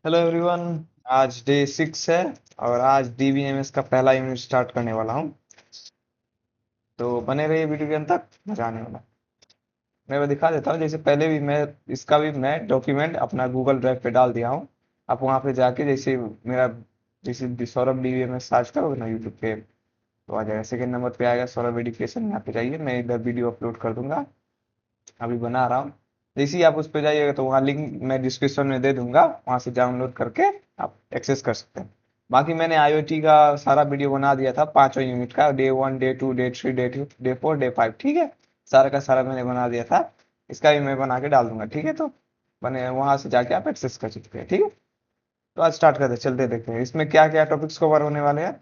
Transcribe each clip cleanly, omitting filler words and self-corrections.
Hello everyone. आज day 6 है और आज डीबीएमएस का पहला यूनिट स्टार्ट करने वाला हूँ। तो बने रहिए वीडियो के अंत तक, मजा आने वाला है। मैं वो दिखा देता हूँ, जैसे पहले भी मैं इसका भी मैं डॉक्यूमेंट अपना गूगल ड्राइव पे डाल दिया हूँ। आप वहाँ पे जाके जैसे मेरा जैसे सौरभ डीबीएमएस सर्च करोगे ना यूट्यूब पे तो आ जाएगा। सेकंड नंबर पे आएगा सौरभ एजुकेशन, यहाँ पे जाइए, मैं इधर वीडियो अपलोड कर दूंगा। अभी बना रहा हूँ। जैसे ही आप उस पर जाइएगा तो वहाँ लिंक मैं डिस्क्रिप्शन में दे दूंगा, वहाँ से डाउनलोड करके आप एक्सेस कर सकते हैं। बाकी मैंने आईओटी का सारा वीडियो बना दिया था, पांचों यूनिट का, day 1 day 2 day 3 day 2 day 4 day 5, ठीक है। सारा का सारा मैंने बना दिया था। इसका भी मैं बना के डाल दूंगा, ठीक है। तो बने वहां से जाके आप एक्सेस कर सकते हैं, ठीक है। तो आज स्टार्ट करते हैं, चलते देखते हैं इसमें क्या क्या टॉपिक्स कवर होने वाले हैं।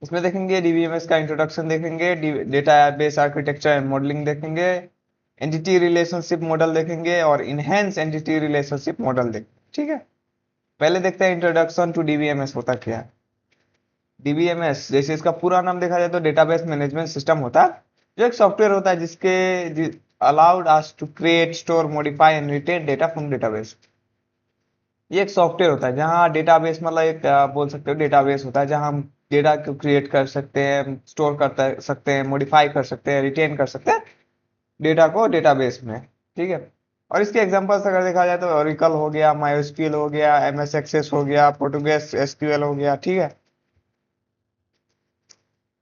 इसमें देखेंगे डीबीएमएस का इंट्रोडक्शन, देखेंगे data base architecture and modelling देखेंगे, एंटिटी रिलेशनशिप मॉडल देखेंगे और इनहेंस एंटिटी रिलेशनशिप मॉडल देखेंगे, ठीक है। पहले देखते हैं इंट्रोडक्शन टू डीबीएमएस होता क्या है। डीबीएमएस जैसे इसका पूरा नाम देखा जाए तो डेटाबेस मैनेजमेंट सिस्टम होता है, जो एक सॉफ्टवेयर होता है जिसके allowed us to create, store, modify and retain data from database. ये एक सॉफ्टवेयर होता है जहाँ डेटाबेस मतलब एक बोल सकते हो डेटाबेस होता है जहाँ हम डेटा को क्रिएट कर सकते हैं, स्टोर कर सकते हैं, मॉडिफाई कर सकते हैं, रिटेन कर सकते हैं डेटा को डेटाबेस में, ठीक है। और इसके एग्जांपल्स अगर देखा जाए तो ओरेकल हो गया, माइस्क्ल हो गया, एमएस एक्सेस हो गया, पोर्टुगेस एसक्यूएल हो गया, ठीक है।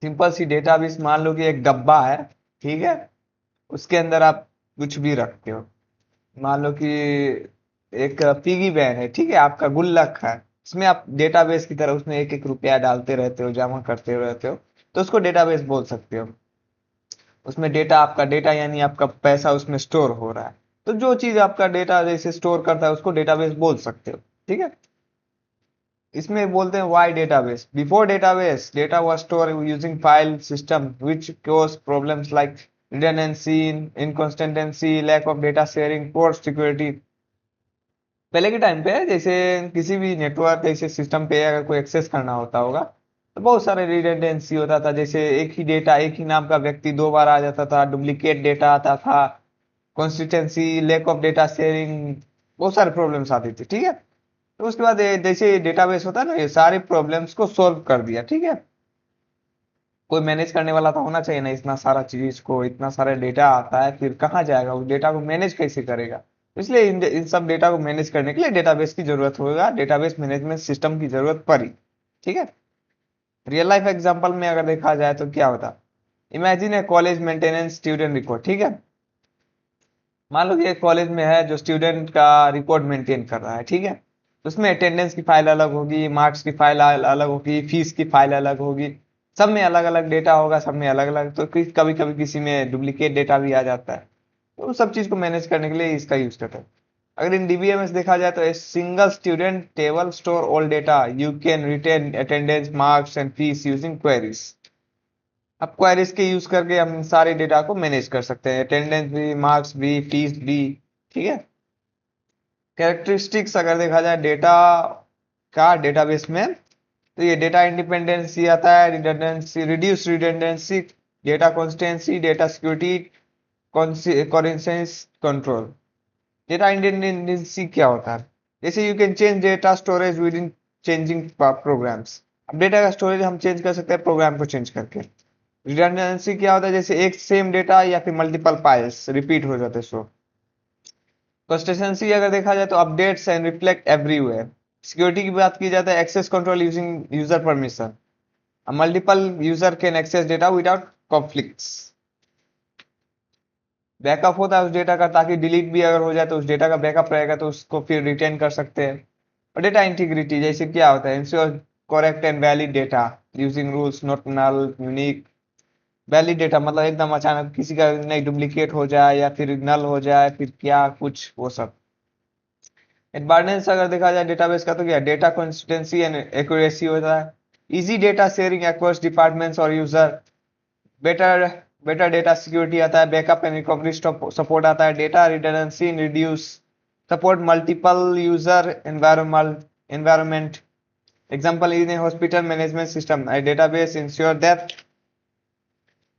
सिंपल सी डेटाबेस मान लो कि एक डब्बा है, ठीक है। उसके अंदर आप कुछ भी रखते हो। मान लो कि एक पिगी बैंक है, ठीक है, आपका गुल्लक है। इसमें आप डेटाबेस की तरह उसमें एक एक रुपया डालते रहते हो, जमा करते रहते हो, तो उसको डेटाबेस बोल सकते हो। उसमें डेटा, आपका डेटा यानी आपका पैसा उसमें स्टोर हो रहा है। तो जो चीज आपका डेटा जैसे स्टोर करता है उसको डेटाबेस बोल सकते हो, ठीक है। इसमें बोलते हैं why database. Before database data was store using file system which cause problems like redundancy, inconsistency, lack of data sharing, poor security. पहले के टाइम पे जैसे किसी भी नेटवर्क ऐसे सिस्टम पे अगर कोई एक्सेस करना होता होगा तो बहुत सारे रिडंडेंसी होता था, जैसे एक ही डेटा, एक ही नाम का व्यक्ति दो बार आ जाता था, डुप्लीकेट डेटा आता था, consistency, lack of data sharing, बहुत सारे प्रॉब्लम्स आती थी, ठीक है। तो उसके बाद जैसे डेटाबेस होता है ना, ये सारे प्रॉब्लम्स को सोल्व कर दिया, ठीक है। कोई मैनेज करने वाला तो होना चाहिए ना, इतना सारा चीज को, इतना सारा डेटा आता है, फिर कहाँ जाएगा उस डेटा को मैनेज कैसे करेगा। तो इसलिए इन सब डेटा को मैनेज करने के लिए डेटाबेस की जरूरत होगा, डेटाबेस मैनेजमेंट सिस्टम की जरूरत पड़ी, ठीक है। रियल लाइफ एग्जांपल में अगर देखा जाए तो क्या होता, इमेजिन ए कॉलेज मेंटेनेंस स्टूडेंट रिकॉर्ड, ठीक है। मान लो कि एक कॉलेज में है जो स्टूडेंट का रिकॉर्ड मेंटेन कर रहा है, ठीक है। उसमें अटेंडेंस की फाइल अलग होगी, मार्क्स की फाइल अलग होगी, फीस की फाइल अलग होगी, सब में अलग अलग डेटा होगा, सब में अलग अलग। तो कभी कभी किसी में डुप्लीकेट डेटा भी आ जाता है, तो उस सब चीज को मैनेज करने के लिए इसका यूज करते हैं। अगर इन डीबीएमएस देखा जाए तो a single student table store all data, you can retain attendance, marks and fees using queries. अब क्वेरीज के यूज करके हम इन सारे डेटा को मैनेज कर सकते हैं, अटेंडेंस भी, मार्क्स भी, फीस भी, ठीक है। कैरेक्टरिस्टिक्स अगर देखा जाए डेटा का डेटाबेस में, तो ये डेटा इंडिपेंडेंसी आता है, redundancy, reduce redundancy, data consistency, data security, coherence control. Data independency क्या होता है, जैसे you can change data storage within changing programs. अब डेटा का स्टोरेज हम चेंज कर सकते हैं प्रोग्राम को चेंज करके। रिडंडेंसी क्या होता है, जैसे एक सेम डेटा या फिर मल्टीपल फाइल्स रिपीट हो जाते सो। कंसिस्टेंसी अगर देखा जाए तो updates and reflect everywhere. Security की बात की जाता है, access control using user permission, multiple user can access data without conflicts. Backup होता है उस डेटा का, ताकि डिलीट भी अगर हो जाए तो उस डेटा का बैकअप रहेगा तो उसको फिर रिटेन कर सकते हैं। और डेटा इंटीग्रिटी जैसे क्या होता है, ensure correct and valid data using rules not null unique. Valid data मतलब एकदम अचानक किसी का नहीं डुप्लीकेट हो जाए या फिर नल हो जाए, फिर क्या कुछ वो सब। एडवांटेज अगर देखा जाए डेटाबेस का तो क्या, डेटा कंसिस्टेंसी एंड एक्यूरेसी होता है, easy data sharing across departments और user, better better data security आता है, बैकअप एंड रिकवरी सपोर्ट आता है, data redundancy reduce, support multiple user environment. Example in a hospital management system, a database ensure that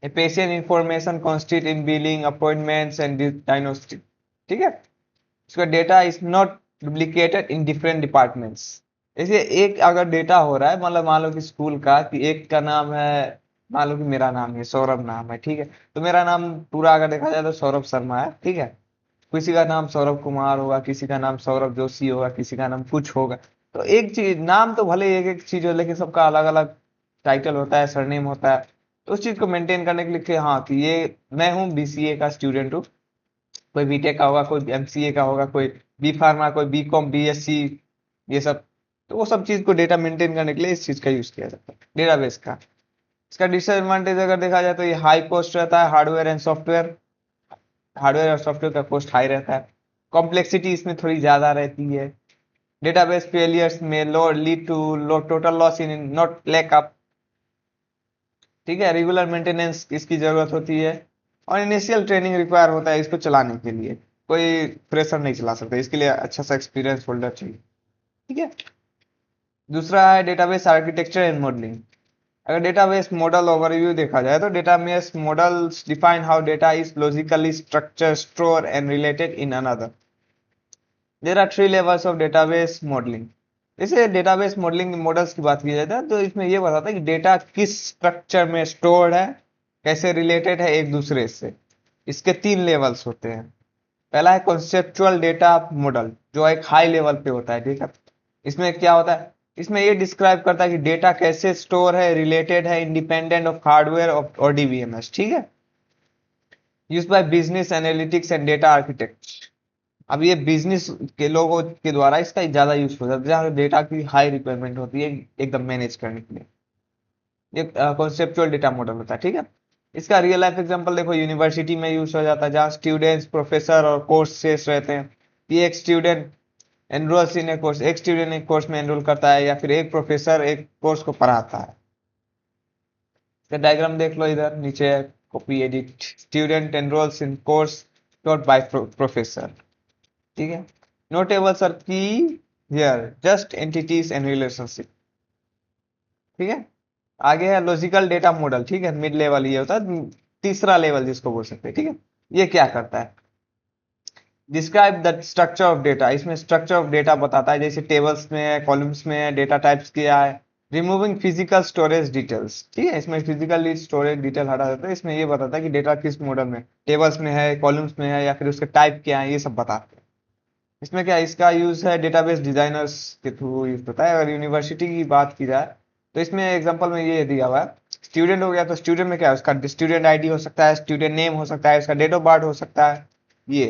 a patient information constant in billing, appointments and diagnostic, ठीक है। इसका data is not duplicated in different departments. जैसे एक अगर data हो रहा है, मतलब मान लो कि स्कूल का, कि एक का नाम है, मान लो कि मेरा नाम है सौरभ नाम है, ठीक है, तो मेरा नाम पूरा अगर देखा जाए तो सौरभ शर्मा है, ठीक है। किसी का नाम सौरभ कुमार होगा, किसी का नाम सौरभ जोशी होगा, किसी का नाम कुछ होगा। तो एक चीज, नाम तो भले एक एक चीज हो, लेकिन सबका अलग अलग टाइटल होता है, सरनेम होता है। तो उस चीज को मेंटेन करने के लिए कि हाँ, कि ये मैं हूँ बीसीए का स्टूडेंट हूँ, कोई बीटेक का होगा, कोई एमसीए का होगा, कोई बी फार्मा, कोई बी कॉम, बीएससी, ये सब। तो वो सब चीज को डेटा मेंटेन करने के लिए इस चीज का यूज किया जाता है, डेटाबेस का। इसका डिसएडवांटेज अगर देखा जाए तो ये हाई कॉस्ट रहता है, हार्डवेयर और सॉफ्टवेयर का कॉस्ट हाई रहता है। कॉम्प्लेक्सिटी इसमें थोड़ी ज्यादा रहती है। डेटाबेस फेलियर्स में low lead to low total loss in not lack up, ठीक है। रेगुलर मेंटेनेंस इसकी जरूरत होती है, और इनिशियल ट्रेनिंग रिक्वायर होता है इसको चलाने के लिए। कोई फ्रेशर नहीं चला सकता, इसके लिए अच्छा सा एक्सपीरियंस होल्डर चाहिए, ठीक है। दूसरा है डेटाबेस आर्किटेक्चर एंड मॉडलिंग। अगर डेटाबेस मॉडल ओवरव्यू देखा जाए तो database models define how data is logically structure store and related in another. There are three levels of database modelling. जैसे डेटाबेस मॉडलिंग मॉडल्स की बात की जाए तो इसमें यह बताता है कि डेटा किस स्ट्रक्चर में स्टोर्ड है, कैसे रिलेटेड है एक दूसरे से। इसके तीन लेवल्स होते हैं। पहला है कॉन्सेप्चुअल डेटा मॉडल, जो एक हाई लेवल पे होता है, ठीक है। इसमें क्या होता है, इसमें ये डिस्क्राइब करता है कि डेटा कैसे स्टोर है, रिलेटेड है, इंडिपेंडेंट ऑफ हार्डवेयर और डीबीएमएस, ठीक है। Use by business analytics and data architect. अब ये बिजनेस के लोगों के द्वारा इसका ज्यादा यूज होता है, जहाँ डेटा की हाई रिक्वायरमेंट होती है एकदम मैनेज करने के लिए। ये कॉन्सेप्चुअल डेटा मॉडल होता है, ठीक है। इसका रियल लाइफ एग्जांपल देखो, यूनिवर्सिटी में यूज हो जाता है, जहाँ स्टूडेंट्स, प्रोफेसर और कोर्सेस रहते हैं। ये एक स्टूडेंट एनरोल्स इन ए कोर्स, एक स्टूडेंट एक कोर्स में एनरोल करता है, या फिर एक प्रोफेसर एक कोर्स को पढ़ाता है। इसका डायग्राम देख लो इधर नीचे, copy edit, student enrolls in course taught by professor, ठीक है। Notables are key here, just entities and relationship, ठीक है। आगे है लॉजिकल डेटा मॉडल, ठीक है, मिड लेवल ये होता है, तीसरा लेवल जिसको बोल सकते हैं, ठीक है। ये क्या करता है, describe the structure of data. इसमें स्ट्रक्चर ऑफ डेटा बताता है, जैसे टेबल्स में है, कॉलम्स में है, डेटा टाइप्स क्या है। रिमूविंग फिजिकल स्टोरेज डिटेल्स, ठीक है, इसमें फिजिकल स्टोरेज डिटेल हटा देता है। इसमें ये बताता है कि डेटा किस मॉडल में, टेबल्स में है, कॉलम्स में है, या फिर उसके टाइप क्या है, ये सब बताते हैं। इसमें क्या, इसका यूज है डेटाबेस डिजाइनर्स के थ्रू यूज होता है। अगर यूनिवर्सिटी की बात की जाए तो इसमें एग्जांपल में ये दिया हुआ है, स्टूडेंट हो गया तो स्टूडेंट में क्या है, उसका स्टूडेंट आईडी हो सकता है, स्टूडेंट नेम हो सकता है, उसका डेट ऑफ बर्थ हो सकता है। ये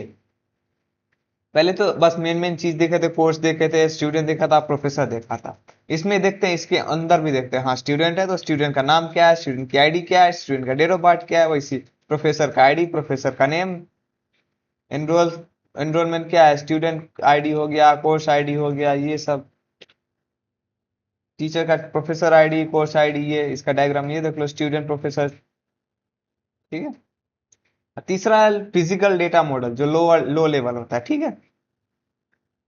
पहले तो बस मेन मेन चीज देखे थे, कोर्स देखे थे, स्टूडेंट देखा था, प्रोफेसर देखा था। इसमें देखते हैं, इसके अंदर भी देखते हैं, हाँ स्टूडेंट है तो स्टूडेंट का नाम क्या है, स्टूडेंट की आईडी क्या है, स्टूडेंट का डेट ऑफ बर्थ क्या है, वैसी प्रोफेसर का आईडी, प्रोफेसर का नेम। एनरोल एनरोलमेंट क्या है, स्टूडेंट आईडी हो गया, कोर्स आईडी हो गया, ये सब। टीचर का प्रोफेसर आईडी, कोर्स आईडी, ये इसका डायग्राम ये देख लो, स्टूडेंट प्रोफेसर, ठीक है। तीसरा है फिजिकल डेटा मॉडल, जो लो लेवल होता है, ठीक है।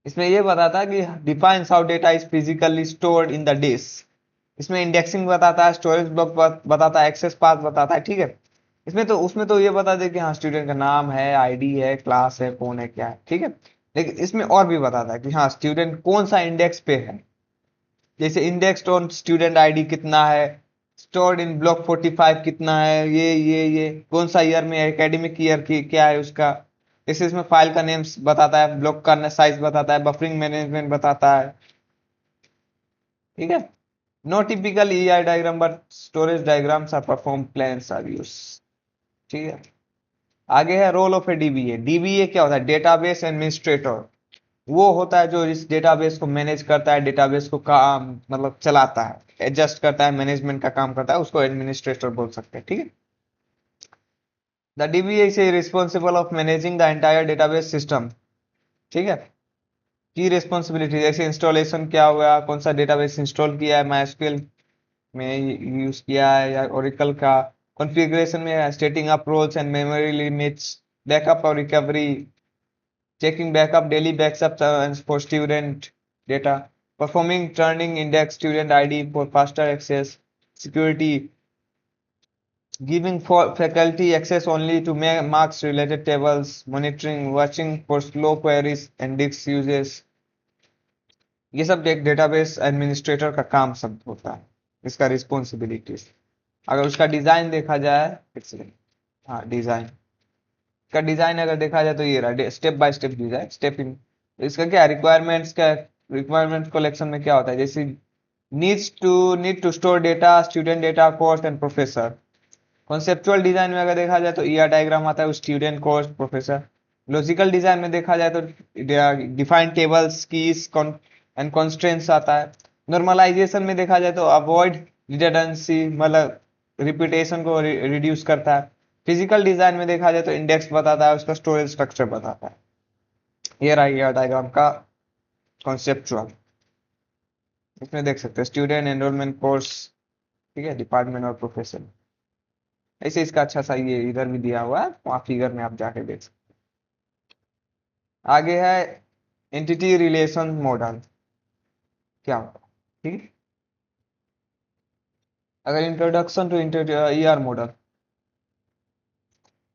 इसमें ये बताता है कि defines how data is physically stored in the disk. इसमें इंडेक्सिंग बताता है, स्टोरेज ब्लॉक बताता है, एक्सेस पाथ बताता है, ठीक है। इसमें तो उसमें तो ये बता दे कि हाँ स्टूडेंट का नाम है, आईडी है, क्लास है, कौन है, क्या है, ठीक है। लेकिन इसमें और भी बताता है कि हाँ स्टूडेंट कौन सा इंडेक्स पे है। जैसे इंडेक्स ऑन स्टूडेंट आईडी कितना है, स्टोर्ड इन ब्लॉक 45 कितना है, ये कौन सा ईयर में, एकेडमिक ईयर की क्या है उसका। जैसे इसमें फाइल का नेम्स बताता है, ब्लॉक का साइज बताता है, बफरिंग मैनेजमेंट बताता है, ठीक है। No typical EI diagram but storage diagrams are perform, plans are use, ठीक है। आगे है role of a DBA. DBA क्या होता है, डेटाबेस एडमिनिस्ट्रेटर। वो होता है जो इस डेटाबेस को मैनेज करता है, डेटाबेस को काम मतलब चलाता है, एडजस्ट करता है, मैनेजमेंट का काम करता है, उसको एडमिनिस्ट्रेटर बोल सकते हैं, ठीक है। The dBA is responsible of managing the entire database system, ठीक है। की रिस्पॉन्सिबिलिटी, जैसे इंस्टॉलेशन क्या हुआ, कौन सा डेटाबेस इंस्टॉल किया है, माइस्क्यूएल में यूज किया है या ओरेकल का। कॉन्फ़िगरेशन में setting up roles and memory limits, backup और recovery, checking backup, daily backups for student data, performing turning index student ID for faster access, security, giving for faculty access only to marks related tables, monitoring, watching for slow queries and disk uses, ये सब एक database administrator का काम सब होता है, इसका responsibilities. अगर उसका डिजाइन देखा जाए, एक सेकंड, हाँ डिजाइन का डिजाइन अगर देखा जाए तो ये रहा step by step design, step in. इसका क्या रिक्वायरमेंट्स का, रिक्वायरमेंट कलेक्शन में क्या होता है, जैसे need to store data, student data, course and professor. Conceptual design में अगर देखा जाए तो ईआर डायग्राम आता है, student, course, professor. Logical design में देखा जाए तो define tables, keys and constraints आता है। नॉर्मलाइजेशन में देखा जाए तो अवॉइड रिडंडेंसी, मतलब रिपीटेशन को रिड्यूस करता है। फिजिकल डिजाइन में देखा जाए तो इंडेक्स बताता है, उसका स्टोरेज स्ट्रक्चर बताता है। ये रहा ईआर डायग्राम का कॉन्सेप्चुअल। इसमें देख सकते हैं स्टूडेंट, एनरोलमेंट, कोर्स, ठीक है, डिपार्टमेंट और प्रोफेशन। ऐसे इसका अच्छा सा ये इधर भी दिया हुआ है, वहां फिगर में आप जाके देख सकते हैं। आगे है एंटिटी रिलेशन मॉडल, क्या होता है, ठीक है। अगर introduction to ER model,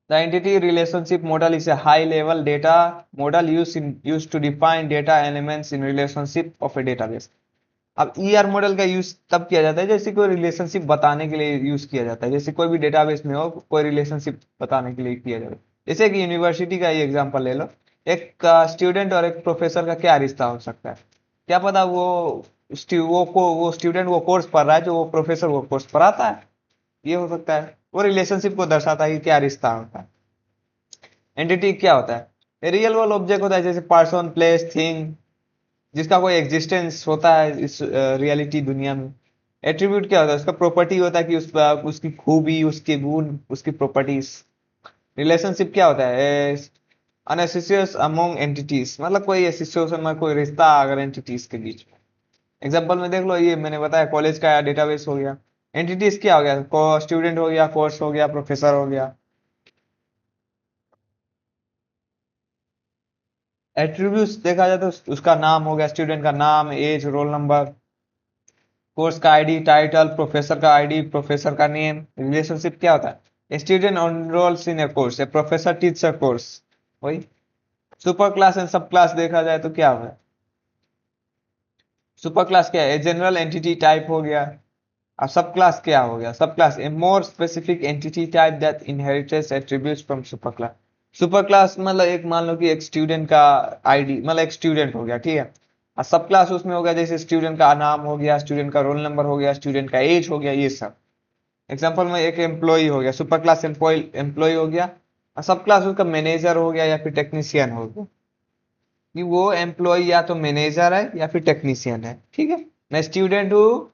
the entity relationship model is a high level data model use to define data elements in relationship of a database. अब ईआर मॉडल का यूज तब किया जाता है जैसे कोई रिलेशनशिप बताने के लिए यूज किया जाता है, जैसे कोई भी डेटाबेस में हो कोई रिलेशनशिप बताने के लिए किया जाता है। जैसे कि यूनिवर्सिटी का ही एग्जांपल ले लो, एक स्टूडेंट और एक प्रोफेसर का क्या रिश्ता हो सकता है, क्या पता वो स्टूडेंट वो कोर्स पढ़ रहा है जो वो प्रोफेसर वो कोर्स पढ़ाता है, ये हो सकता है। वो रिलेशनशिप को दर्शाता है कि क्या रिश्ता होता है। एंटिटी क्या होता है, रियल वर्ल्ड ऑब्जेक्ट होता है, जैसे पर्सन, प्लेस, थिंग, जिसका कोई एग्जिस्टेंस होता है इस रियलिटी दुनिया में। एट्रीब्यूट क्या होता है, उसका प्रॉपर्टी होता है कि उसकी खूबी, उसके गुण, उसकी प्रॉपर्टीज। रिलेशनशिप क्या होता है, अन एसोसिएशन अमोंग एंटिटीज, मतलब कोई एसोसिएशन में कोई रिश्ता अगर एंटिटीज के बीच में। एग्जांपल में देख लो, ये मैंने बताया कॉलेज का डेटाबेस हो गया। एंटिटीज क्या हो गया, स्टूडेंट हो गया, कोर्स हो गया, प्रोफेसर हो गया। एट्रीब्यूट्स देखा जाए तो उसका नाम हो गया, स्टूडेंट का नाम, एज, रोल नंबर, कोर्स का आईडी, टाइटल, प्रोफेसर का आईडी, प्रोफेसर का नेम। रिलेशनशिप क्या होता है, स्टूडेंट एनरोल्स इन ए कोर्स, ए प्रोफेसर टीचर कोर्स, वही। सुपर क्लास एंड सब क्लास देखा जाए तो क्या होगा, सुपर क्लास क्या है, जनरल एंटिटी टाइप हो गया। अब सब क्लास क्या हो गया, sub class a more specific entity type that inherits attributes from super class. Super class मतलब एक मान लो कि एक स्टूडेंट का आईडी, मतलब एक स्टूडेंट हो गया, ठीक है। और सब क्लास उसमें हो गया, जैसे स्टूडेंट का नाम हो गया, स्टूडेंट का रोल नंबर हो गया, स्टूडेंट का एज हो गया, ये सब। एग्जाम्पल में एक एम्प्लॉय हो गया, सुपर क्लास एम्प्लॉय हो गया। और सब क्लास उसका मैनेजर हो गया या फिर टेक्नीशियन हो गया, कि वो एम्प्लॉय या तो मैनेजर है या फिर टेक्नीशियन है, ठीक है। मैं स्टूडेंट हूँ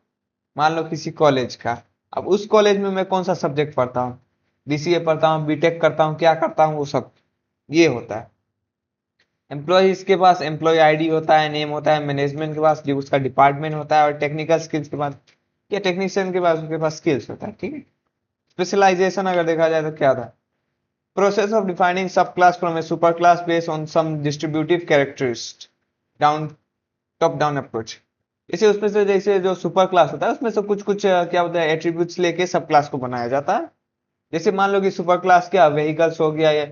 मान लो किसी कॉलेज का, अब उस कॉलेज में मैं कौन सा सब्जेक्ट पढ़ता हूँ, बीसीए पढ़ता हूँ, बीटेक करता हूँ, क्या करता हूँ, वो सब ये होता है। एम्प्लॉय के पास एम्प्लॉय आईडी होता है, नेम होता है। मैनेजमेंट के पास जो उसका डिपार्टमेंट होता है, और टेक्निकल स्किल्स के पास या टेक्नीशियन के पास उसके पास स्किल्स होता है, ठीक है। स्पेशलाइजेशन अगर देखा जाए तो क्या था, process of defining sub class from a super class based on some distributive characteristics, down top down approach. इसे उसमें से जैसे जो सुपर क्लास होता है उसमें से कुछ कुछ क्या होता है, एट्रीब्यूट्स लेके सब क्लास को बनाया जाता है। जैसे मान लो कि सुपर क्लास क्या व्हीकल्स हो गया ये,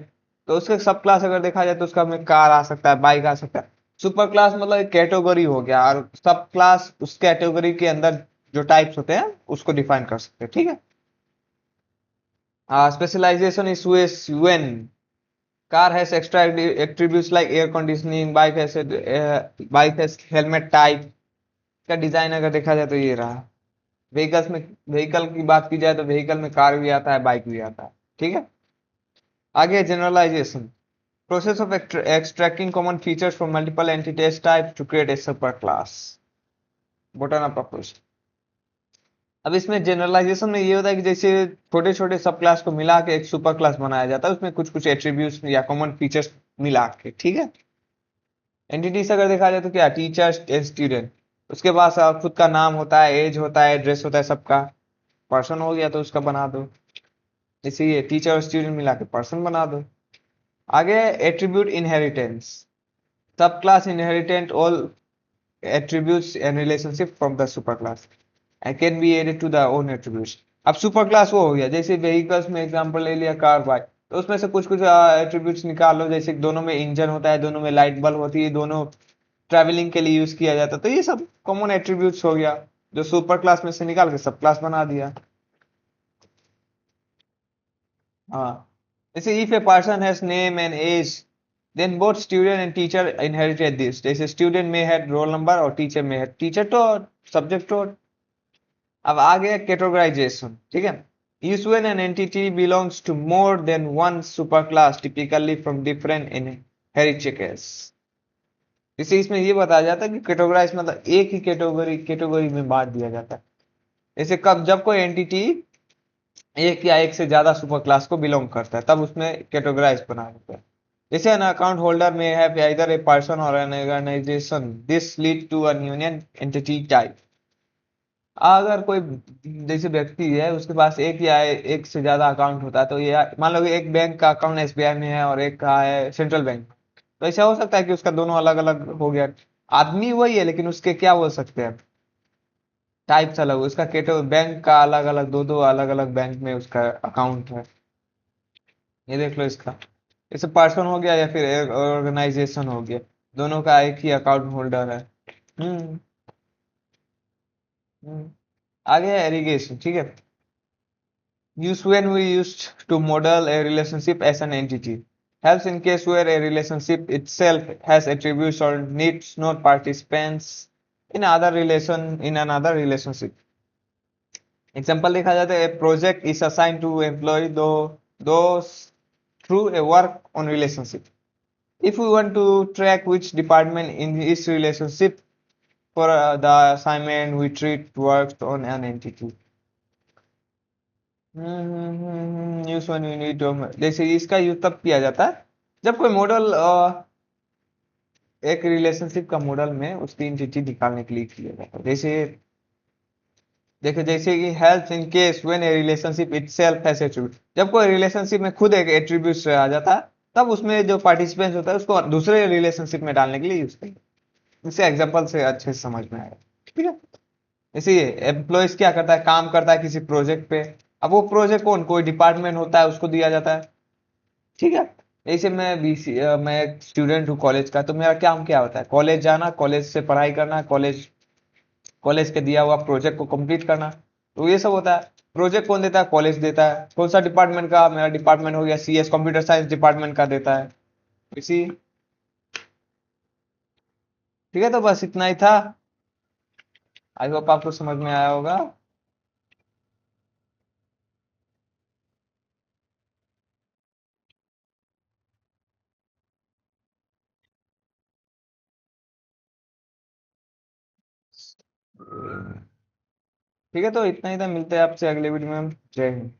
तो उसके सब क्लास अगर देखा जाए तो उसका में कार आ सकता है, बाइक आ सकता है। सुपर क्लास मतलब एक कैटेगरी हो गया, और सब क्लास उस कैटेगरी के अंदर जो टाइप्स होते हैं उसको डिफाइन कर सकते हैं, ठीक है। Specialisation is UN, car has extra attributes like air conditioning, bike has helmet type. का डिजाइन अगर देखा जाए तो ये रहा। व्हीकल्स में, व्हीकल की बात की जाए तो व्हीकल में कार भी आता है, बाइक भी आता है, ठीक है। आगे generalisation, process of extracting common features from multiple entities type to create a super class, bottom up approach. अब इसमें जनरलाइजेशन में ये होता है कि जैसे छोटे छोटे सब क्लास को मिला के एक सुपर क्लास बनाया जाता है, उसमें कुछ कुछ एट्रीब्यूट्स या कॉमन फीचर्स मिला के, ठीक है। एंटिटीज अगर देखा जाए तो क्या, टीचर एंड स्टूडेंट, उसके पास खुद का नाम होता है, एज होता है, एड्रेस होता है सबका। पर्सन हो गया तो उसका बना दो, जैसे ये टीचर और स्टूडेंट मिला के पर्सन बना दो। आगे एट्रीब्यूट इनहेरिटेंस, सब class inherent all attributes and relationship from the superclass and can be added to the own attributes। अब सुपर क्लास वो हो गया, जैसे व्हीकल्स में एग्जांपल ले लिया, कार, बाइक, तो उसमें से कुछ कुछ एट्रीब्यूट्स निकाल लो, जैसे दोनों में इंजन होता है, दोनों में लाइट बल्ब होती है, दोनों ट्रैवलिंग के लिए यूज किया जाता है। तो ये सब कॉमन एट्रीब्यूट्स हो गया जो सुपर क्लास में से निकाल के सब क्लास बना दिया। हाँ, जैसे if a person has name and age then both student and teacher inherited this. जैसे स्टूडेंट में हैड रोल नंबर और टीचर में हैड टीचर तो सब्जेक्ट तो। अब आ गया कैटेगराइजेशन, ठीक है। Use when an entity belongs to more than one super class typically from different inherited. जैसे इसमें ये बताया जाता है कि कैटेगराइज मतलब एक ही कैटेगरी में बांट दिया जाता है। जैसे कब जब कोई एंटिटी एक या एक से ज्यादा सुपर क्लास को बिलोंग करता है तब उसमें कैटेगराइज बना देता है। जैसे एन अकाउंट होल्डर में हैव आइदर ए पर्सन और an organisation, this lead to an union entity type. अगर कोई जैसे व्यक्ति है उसके पास एक या एक से ज्यादा अकाउंट होता है तो ये मान लो कि एक बैंक का अकाउंट एसबीआई में है और एक का है सेंट्रल बैंक, तो ऐसा हो सकता है कि उसका दोनों अलग अलग हो गया। आदमी वही है लेकिन उसके क्या बोल सकते हैं, टाइप्स अलग, उसका कैटेगरी बैंक का अलग अलग, दो दो अलग अलग बैंक में उसका अकाउंट है। ये देख लो इसका, जैसे पर्सन हो गया या फिर ऑर्गेनाइजेशन हो गया, दोनों का एक ही अकाउंट होल्डर है। हम्म। हम्म। आगे है एरिगेशन, ठीक है। Use when we used to model a relationship as an entity. Helps in case where a relationship itself has attributes or needs no participants in another relationship. Example देखा जाता है, a project is assigned to employ those through a work on relationship. If we want to track which department in each relationship for the assignment, we treat works on an entity. Use one unit जैसे इसका use तब किया जाता है जब कोई model एक relationship का मॉडल में उसकी एंटिटी निकालने के लिए किया जाता है। जैसे देखो, जैसे कि help in case when A relationship itself has attribute, जब कोई रिलेशनशिप में खुद एक एट्रीब्यूट आ जाता है तब उसमें जो पार्टिसिपेंट होता है उसको दूसरे रिलेशनशिप में डालने के लिए यूज करते हैं। इससे एग्जांपल से अच्छे से समझ में आएगा, ठीक है। इसीलिए एम्प्लॉयज क्या करता है, काम करता है किसी प्रोजेक्ट पे। अब वो प्रोजेक्ट कौन, कोई डिपार्टमेंट होता है उसको दिया जाता है, ठीक है। जैसे मैं एक स्टूडेंट हूँ कॉलेज का, तो मेरा काम क्या होता है, कॉलेज जाना, कॉलेज से पढ़ाई करना, कॉलेज कॉलेज के दिया हुआ प्रोजेक्ट को कंप्लीट करना। तो ये सब होता है। प्रोजेक्ट कौन देता है, कॉलेज देता है। कौन सा डिपार्टमेंट का, मेरा डिपार्टमेंट हो गया सीएस, कंप्यूटर साइंस डिपार्टमेंट का देता है। इसी ठीक है, तो बस इतना ही था। आई होप आपको समझ में आया होगा। ठीक है, तो इतना ही था, मिलते हैं आपसे अगले वीडियो में। जय हिंद।